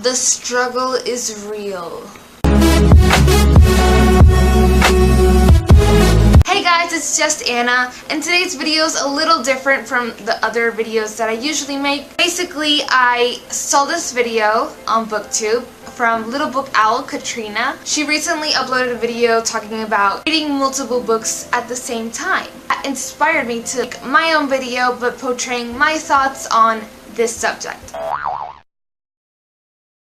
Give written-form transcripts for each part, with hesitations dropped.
The struggle is real. Hey guys, it's just Anna, and today's video is a little different from the other videos that I usually make. Basically, I saw this video on BookTube from Little Book Owl Katrina. She recently uploaded a video talking about reading multiple books at the same time. That inspired me to make my own video, but portraying my thoughts on this subject.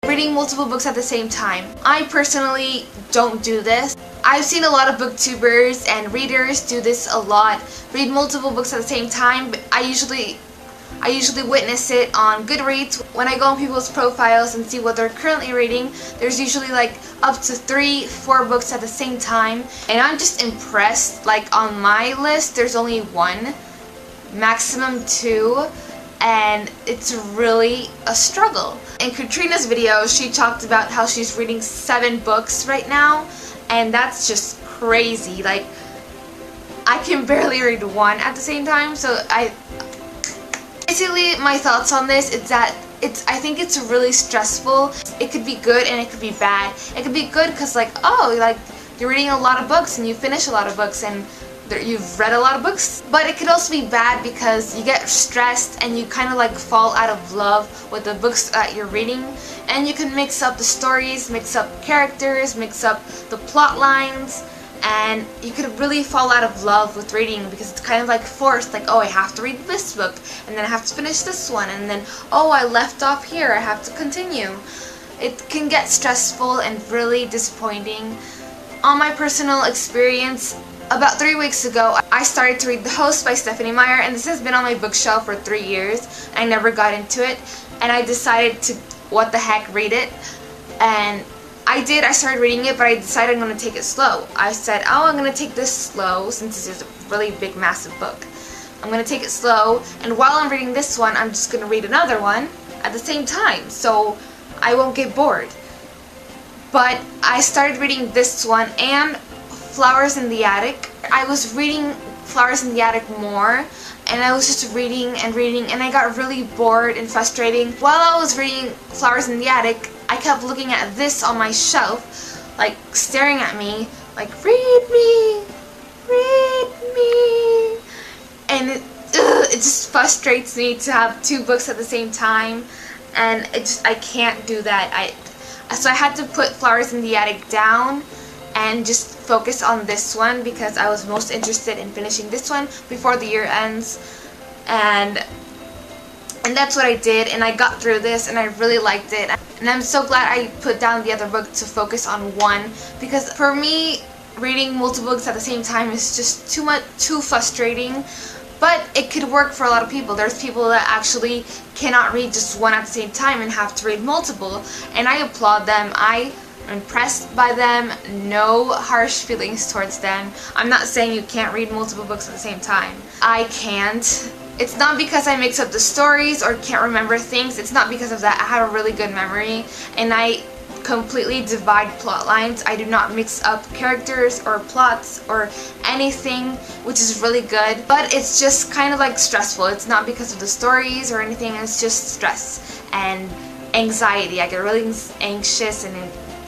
Reading multiple books at the same time. I personally don't do this. I've seen a lot of booktubers and readers do this a lot. Read multiple books at the same time, but I usually witness it on Goodreads. When I go on people's profiles and see what they're currently reading, there's usually like up to 3-4 books at the same time. And I'm just impressed. Like on my list, there's only 1, maximum 2. And it's really a struggle. In Katrina's video, she talked about how she's reading 7 books right now, and that's just crazy. Like, I can barely read 1 at the same time, so basically my thoughts on this is that I think it's really stressful. It could be good and it could be bad. It could be good because like you're reading a lot of books and you finish a lot of books and you've read a lot of books, but it could also be bad because you get stressed and you kind of like fall out of love with the books that you're reading, and you can mix up the stories, mix up characters, mix up the plot lines, and you could really fall out of love with reading because it's kind of like forced, like, oh, I have to read this book and then I have to finish this one, and then, oh, I left off here, I have to continue. It can get stressful and really disappointing. On my personal experience, about 3 weeks ago, I started to read The Host by Stephenie Meyer, and this has been on my bookshelf for 3 years. I never got into it, and I decided to, what the heck, read it. And I did, I started reading it, but I decided I'm going to take it slow. I said, oh, I'm going to take this slow, since this is a really big, massive book. I'm going to take it slow, and while I'm reading this one, I'm just going to read another one at the same time, so I won't get bored. But I started reading this one and Flowers in the Attic. I was reading Flowers in the Attic more, and I was just reading and reading, and I got really bored and frustrating. While I was reading Flowers in the Attic, I kept looking at this on my shelf, like staring at me, like, read me, and it just frustrates me to have 2 books at the same time, and I can't do that. So I had to put Flowers in the Attic down and just focus on this one because I was most interested in finishing this one before the year ends, and that's what I did, and I got through this and I really liked it, and I'm so glad I put down the other book to focus on one, because for me reading multiple books at the same time is just too frustrating. But it could work for a lot of people. There's people that actually cannot read just one at the same time and have to read multiple, and I applaud them. I'm impressed by them. No harsh feelings towards them. I'm not saying you can't read multiple books at the same time. I can't. It's not because I mix up the stories or can't remember things. It's not because of that. I have a really good memory, and I completely divide plot lines. I do not mix up characters or plots or anything, which is really good. But it's just kind of like stressful. It's not because of the stories or anything. It's just stress and anxiety. I get really anxious and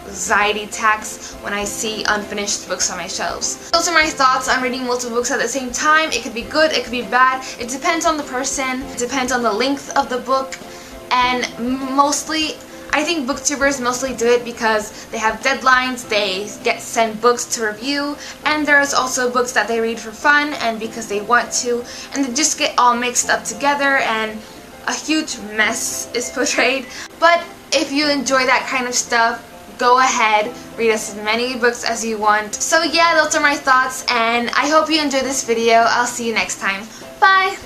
anxiety attacks when I see unfinished books on my shelves. Those are my thoughts on reading multiple books at the same time. It could be good, it could be bad. It depends on the person, it depends on the length of the book, and mostly, I think booktubers mostly do it because they have deadlines, they get sent books to review, and there's also books that they read for fun and because they want to, and they just get all mixed up together and a huge mess is portrayed. But if you enjoy that kind of stuff, go ahead, read as many books as you want. So yeah, those are my thoughts, and I hope you enjoyed this video. I'll see you next time. Bye!